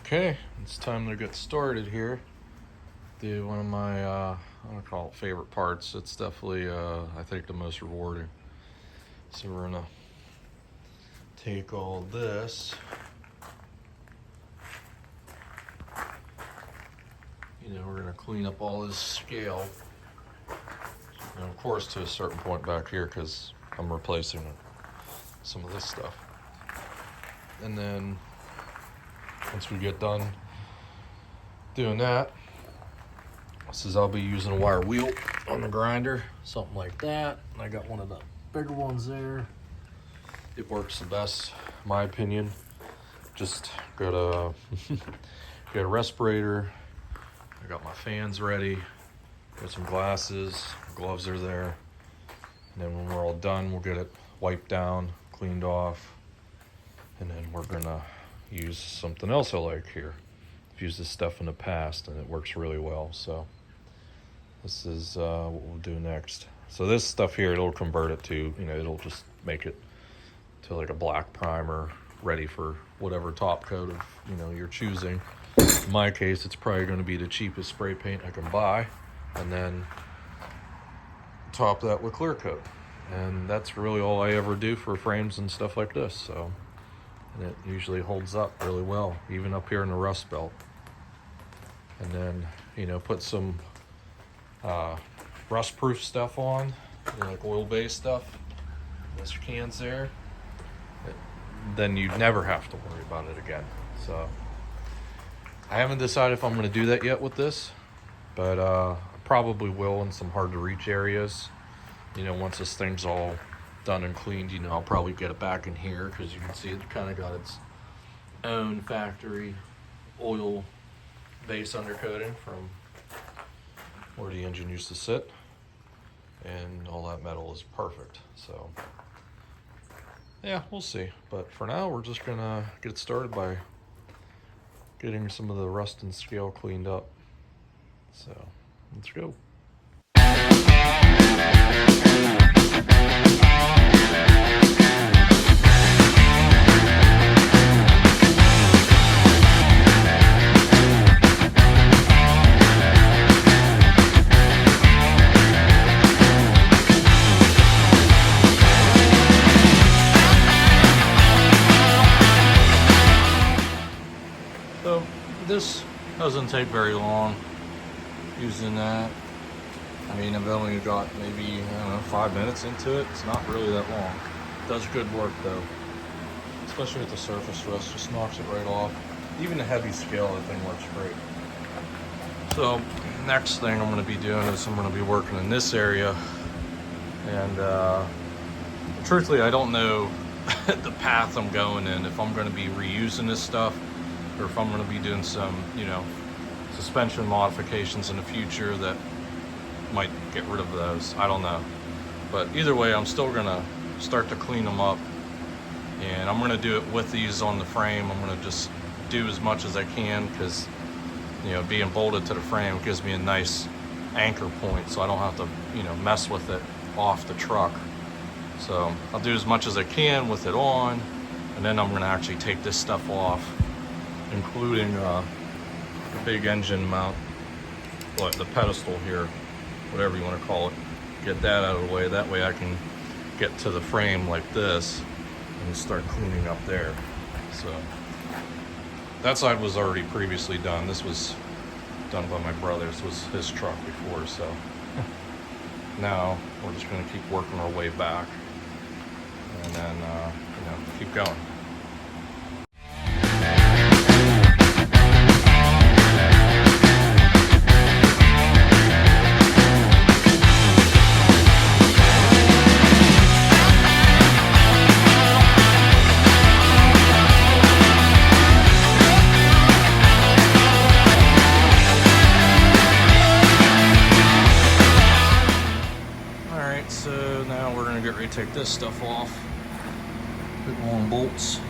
Okay, it's time to get started here. Do one of my, I don't call it favorite parts. It's definitely, I think, the most rewarding. So we're gonna take all this, we're gonna clean up all this scale. And of course, to a certain point back here, because I'm replacing some of this stuff. And then once we get done doing that, I'll be using a wire wheel on the grinder, something like that. And I got one of the bigger ones there. It works the best, in my opinion. Just got a respirator. I got my fans ready. Got some glasses, gloves are there. And then when we're all done, we'll get it wiped down, cleaned off. And then we're gonna use something else I like here. I've used this stuff in the past and it works really well. So this is what we'll do next. So this stuff here, it'll convert it to, it'll just make it to like a black primer, ready for whatever top coat of, you're choosing. In my case, it's probably going to be the cheapest spray paint I can buy, and then top that with clear coat. And that's really all I ever do for frames and stuff like this. So, and it usually holds up really well, even up here in the rust belt. And then, put some rust-proof stuff on, like oil-based stuff. There's your cans there. Then you never have to worry about it again. So I haven't decided if I'm going to do that yet with this, but I probably will in some hard-to-reach areas. Once this thing's all done and cleaned, I'll probably get it back in here, because you can see it kind of got its own factory oil base undercoating from where the engine used to sit, and all that metal is perfect. So yeah, we'll see. But for now, we're just gonna get started by getting some of the rust and scale cleaned up. So let's go. So this doesn't take very long using that. I mean, I've only got maybe, 5 minutes into it. It's not really that long. It does good work though, especially with the surface rust, just knocks it right off. Even the heavy scale, that thing works great. So next thing I'm going to be doing is I'm going to be working in this area. And truthfully, I don't know the path I'm going in, if I'm going to be reusing this stuff, or if I'm going to be doing some, suspension modifications in the future that might get rid of those. I don't know. But either way, I'm still going to start to clean them up. And I'm going to do it with these on the frame. I'm going to just do as much as I can, because, being bolted to the frame gives me a nice anchor point, so I don't have to, mess with it off the truck. So I'll do as much as I can with it on, and then I'm going to actually take this stuff off, including the big engine mount, the pedestal here, whatever you want to call it. Get that out of the way. That way I can get to the frame like this and start cleaning up there. So that side was already previously done. This was done by my brother. This was his truck before. So now we're just going to keep working our way back, and then keep going. So now we're going to get ready to take this stuff off. Put long bolts.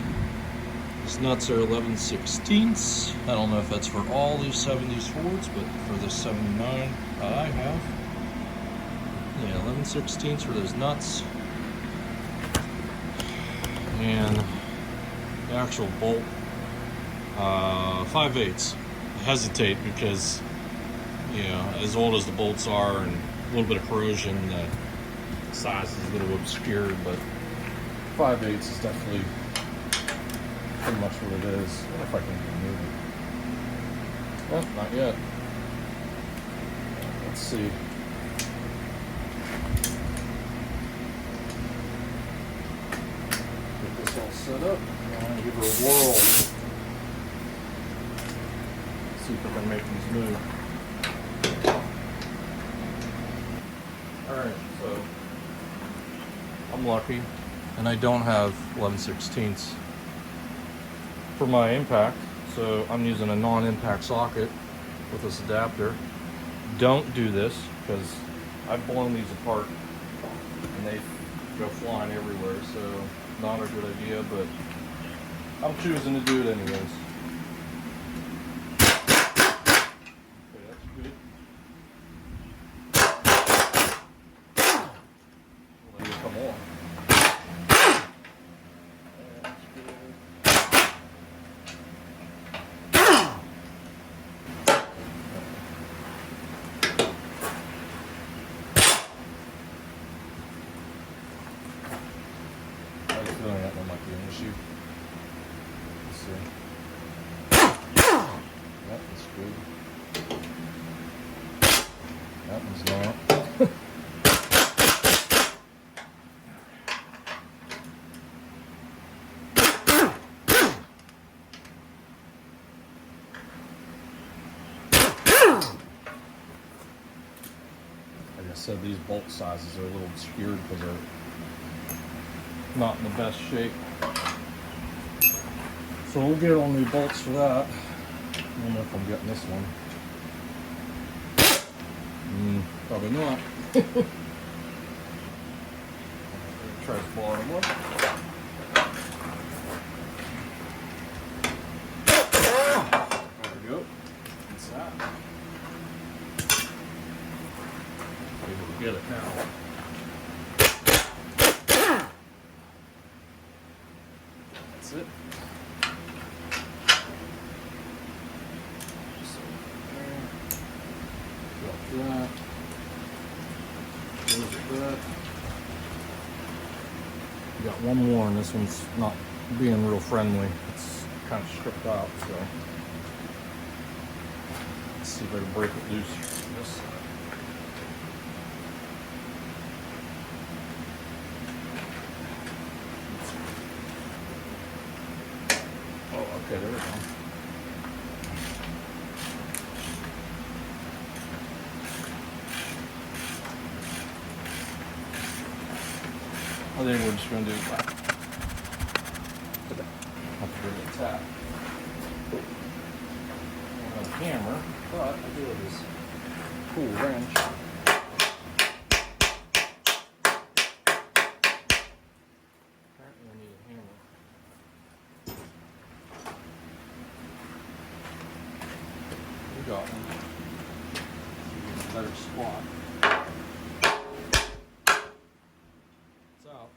These nuts are 11/16. I don't know if that's for all these 70s Fords, but for the 79 I have, yeah, 11/16 for those nuts. And the actual bolt 5/8. I hesitate because, you know, as old as the bolts are and a little bit of corrosion, the size is a little obscured, but 5/8 is definitely pretty much what it is. I wonder if I can move it. Oh, not yet. Let's see. Get this all set up and give her a whirl. See if I can make these move. Alright, so I'm lucky and I don't have 11/16 for my impact, so I'm using a non-impact socket with this adapter. Don't do this because I've blown these apart and they go flying everywhere, so not a good idea, but I'm choosing to do it anyways. Okay, that's good. Let it come on. That's good. I have a feeling that one might be an issue. Let's see. That one's good. That one's not. Like I said, these bolt sizes are a little obscured because they're not in the best shape. So we'll get on new bolts for that. I don't know if I'm getting this one. Probably not. Try this bottom one. There we go. That's that. Able to get it now. That's it. Got that. There's that. Got one more, and this one's not being real friendly. It's kind of stripped out, so let's see if I can break it loose from this side. Okay, there we go. I think we're just going to do that. Have to bring it tap. I don't have a hammer, but I do have this cool wrench. Apparently I need a hammer. We got one. It's a better spot. It's out.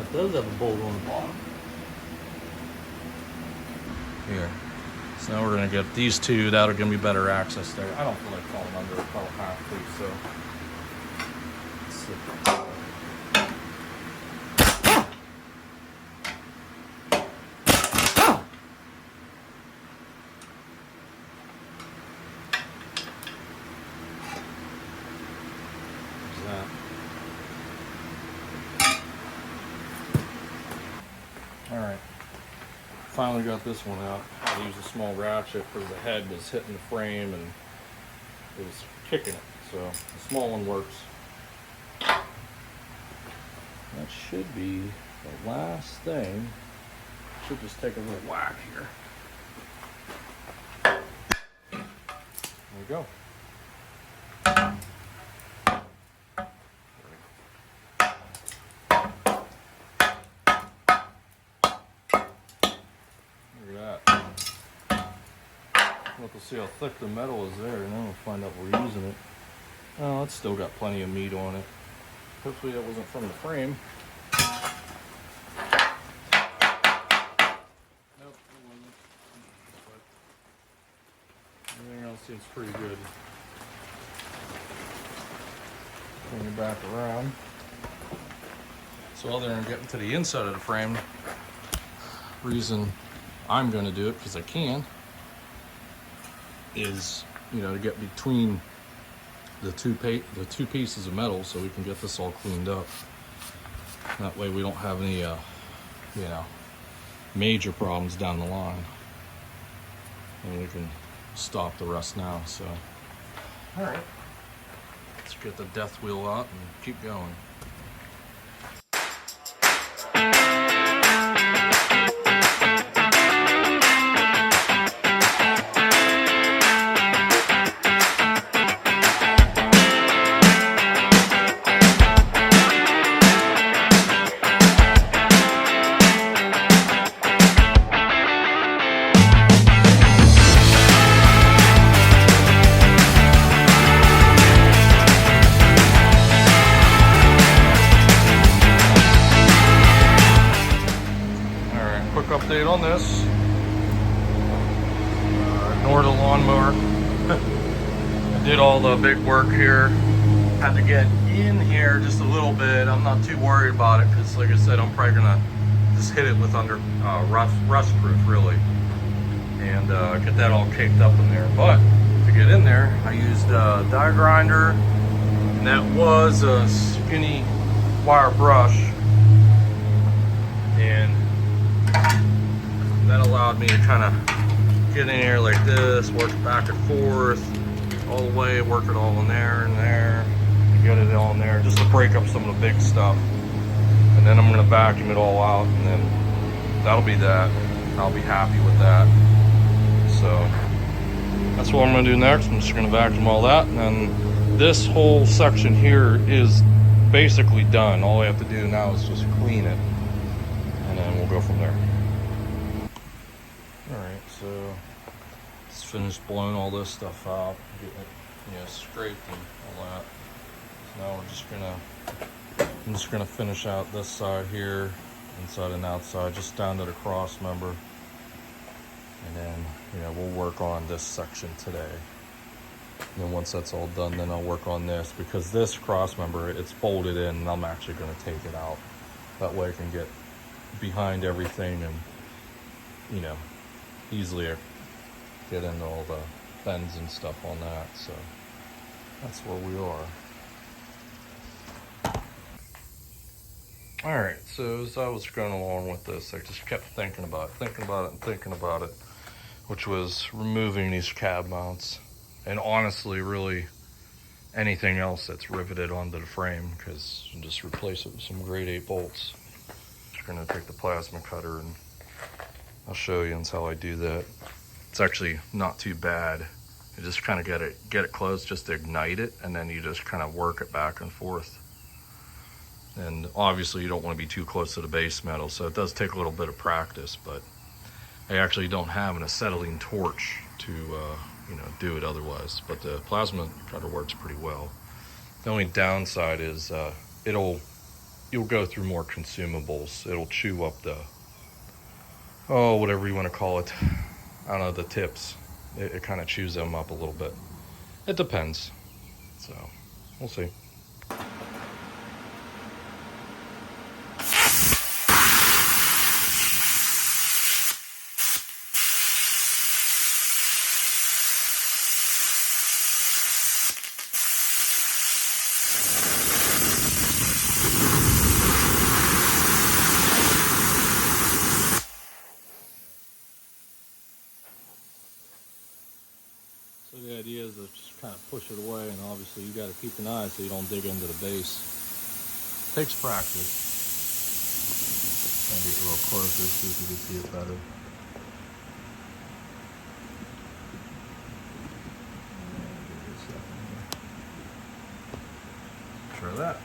It does have a bolt on the bottom. Here. So now we're going to get these two. That'll give me better access there. I don't feel like falling under a couple half feet, so let's see. Alright, finally got this one out. I used a small ratchet because the head was hitting the frame and it was kicking it, so the small one works. That should be the last thing. Should just take a little whack here. There we go. We'll have to see how thick the metal is there, and then we'll find out we're using it. Oh, it's still got plenty of meat on it. Hopefully that wasn't from the frame. Nope, it wasn't. But everything else seems pretty good. Bring it back around. So other than getting to the inside of the frame, reason I'm going to do it, because I can, is, you know, to get between the two pieces of metal so we can get this all cleaned up. That way we don't have any, you know, major problems down the line. And we can stop the rest now, so. All right. Let's get the death wheel out and keep going. Update on this. Ignore the lawnmower. I did all the big work here. Had to get in here just a little bit. I'm not too worried about it because, like I said, I'm probably gonna just hit it with under rust proof, really, and get that all caked up in there. But to get in there, I used a die grinder, and that was a skinny wire brush, and that allowed me to kind of get in here like this, work it back and forth all the way, work it all in there and there, and get it all in there just to break up some of the big stuff. And then I'm going to vacuum it all out, and then that'll be that. I'll be happy with that. So that's what I'm going to do next. I'm just going to vacuum all that, and then this whole section here is basically done. All I have to do now is just clean it, and then we'll go from there. Alright, so just finished blowing all this stuff out, getting it, you know, scraped and all that. So now I'm just gonna finish out this side here, inside and outside, just down to the cross member. And then, you know, we'll work on this section today. And then once that's all done, then I'll work on this, because this cross member, it's bolted in, and I'm actually gonna take it out. That way I can get behind everything and, you know, easily get into all the bends and stuff on that. So that's where we are. All right, so as I was going along with this, I just kept thinking about it, which was removing these cab mounts, and honestly really anything else that's riveted onto the frame, because you just replace it with some grade 8 bolts. Just gonna take the plasma cutter, and I'll show you how I do that. It's actually not too bad. You just kind of get it close, just to ignite it, and then you just kind of work it back and forth. And obviously you don't want to be too close to the base metal, so it does take a little bit of practice, but I actually don't have an acetylene torch to you know, do it otherwise. But the plasma cutter works pretty well. The only downside is you'll go through more consumables. It'll chew up the, oh, whatever you want to call it. I don't know, the tips. It kind of chews them up a little bit. It depends. So, we'll see. So the idea is to just kind of push it away, and obviously you got to keep an eye so you don't dig into the base. Takes practice. Try to get a little closer, see if you can see it better. Try that.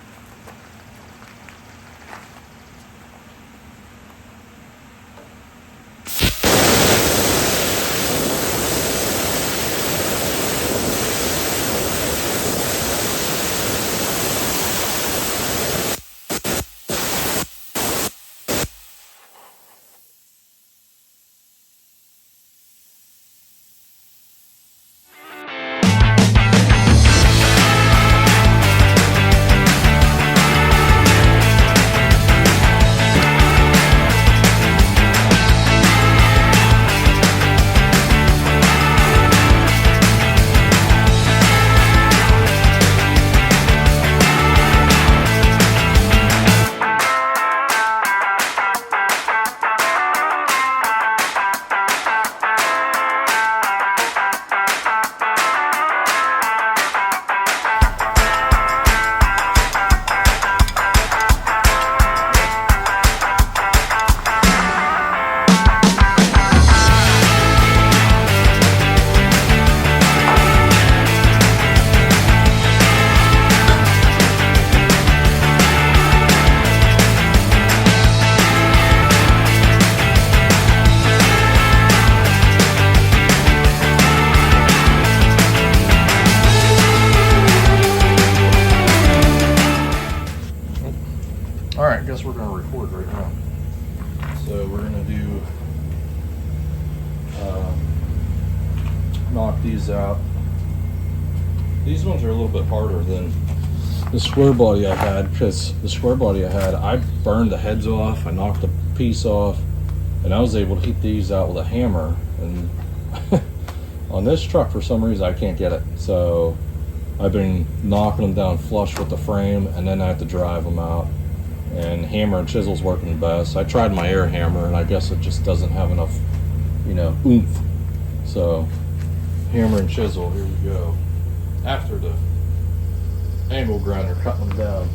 knock these out. These ones are a little bit harder than the square body I had, because the square body I had, I burned the heads off, I knocked a piece off, and I was able to heat these out with a hammer. And on this truck, for some reason, I can't get it. So I've been knocking them down flush with the frame, and then I have to drive them out. And hammer and chisel's working the best. I tried my air hammer, and I guess it just doesn't have enough, you know, oomph. So hammer and chisel, here we go. After the angle grinder, cutting them down.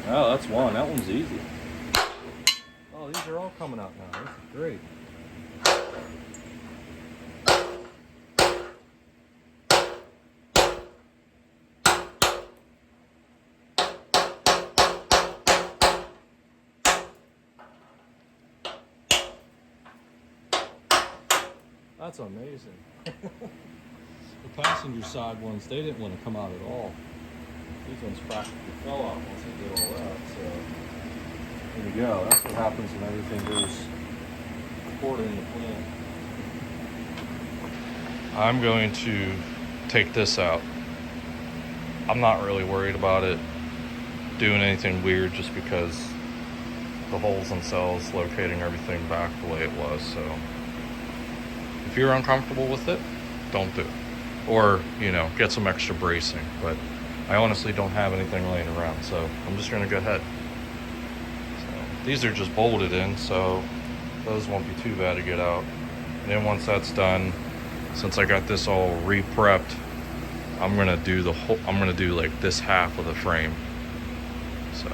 Oh, that's one. That one's easy. Oh, these are all coming out now. This is great. That's amazing. The passenger side ones, they didn't want to come out at all. These ones practically fell out once I did all that. So there you go. That's what happens when everything goes according to plan. I'm going to take this out. I'm not really worried about it doing anything weird, just because the holes themselves locating everything back the way it was. So if you're uncomfortable with it, don't do it. Or, you know, get some extra bracing. But I honestly don't have anything laying around, so I'm just gonna go ahead. So these are just bolted in, so those won't be too bad to get out. And then once that's done, since I got this all re-prepped, I'm gonna do the whole, I'm gonna do like this half of the frame. So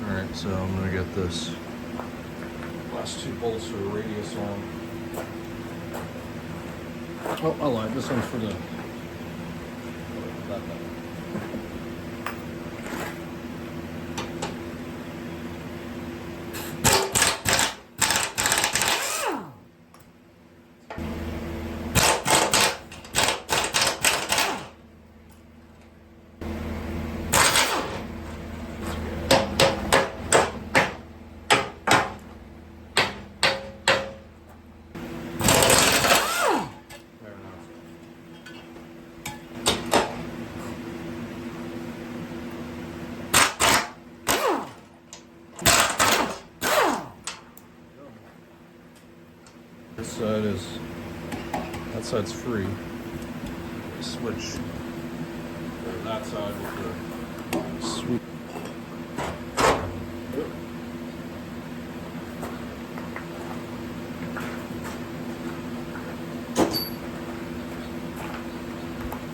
all right, so I'm gonna get this last two bolts for the radius on. Oh, I lied. This one's for the that. This side is, that side's free. Switch to that side with the sweep.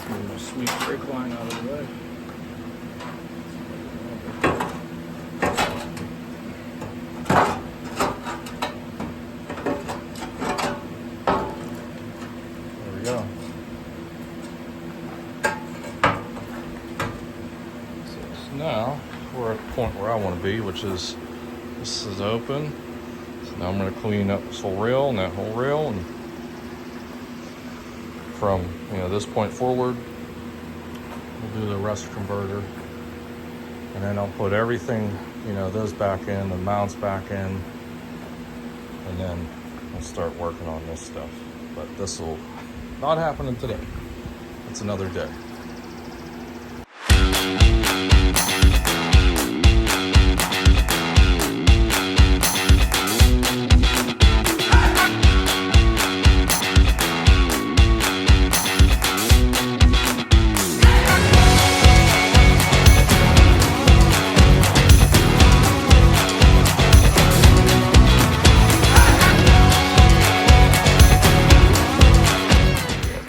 Move my sweep brake line out of the way. Now we're at the point where I want to be, which is this is open. So now I'm going to clean up this whole rail and that whole rail, and from, you know, this point forward we'll do the rust converter, and then I'll put everything, you know, those back in, the mounts back in, and then I'll start working on this stuff. But this will not happen today. It's another day.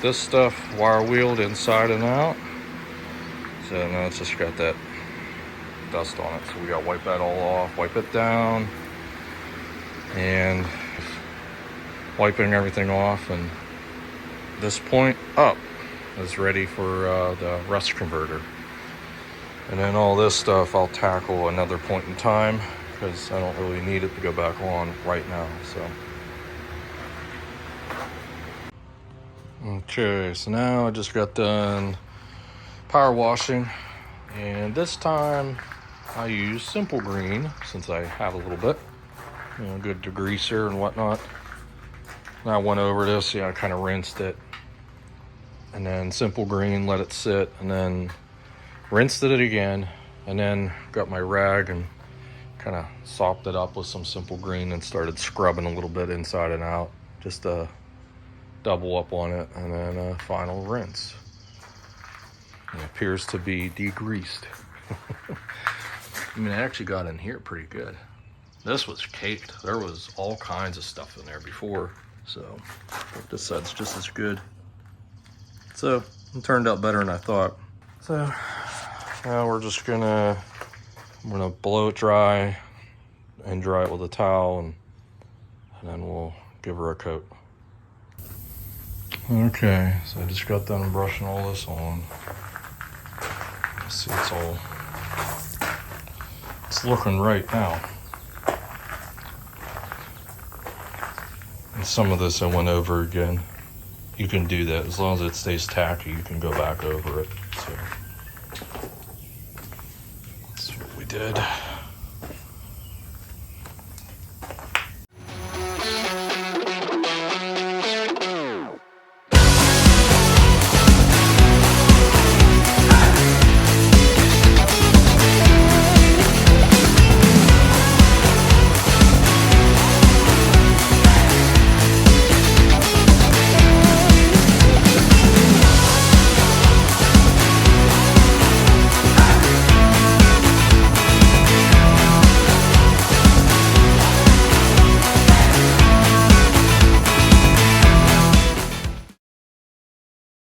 This stuff wire wheeled inside and out, so now it's just got that dust on it, so we gotta wipe that all off, wipe it down, and wiping everything off, and this point up is ready for the rust converter. And then all this stuff I'll tackle another point in time because I don't really need it to go back on right now. So okay, so now I just got done power washing, and this time I use Simple Green since I have a little bit, good degreaser and whatnot. And I went over this, I kind of rinsed it, and then Simple Green, let it sit, and then rinsed it again, and then got my rag and kind of sopped it up with some Simple Green and started scrubbing a little bit inside and out, just to double up on it, and then a final rinse. It appears to be degreased. I mean, I actually got in here pretty good. This was caked. There was all kinds of stuff in there before, so this side's just as good. So it turned out better than I thought. So now we're just I'm gonna blow it dry and dry it with a towel, and then we'll give her a coat. Okay, so I just got done brushing all this on. See, it's looking right now. And some of this I went over again. You can do that as long as it stays tacky. You can go back over it. So that's what we did.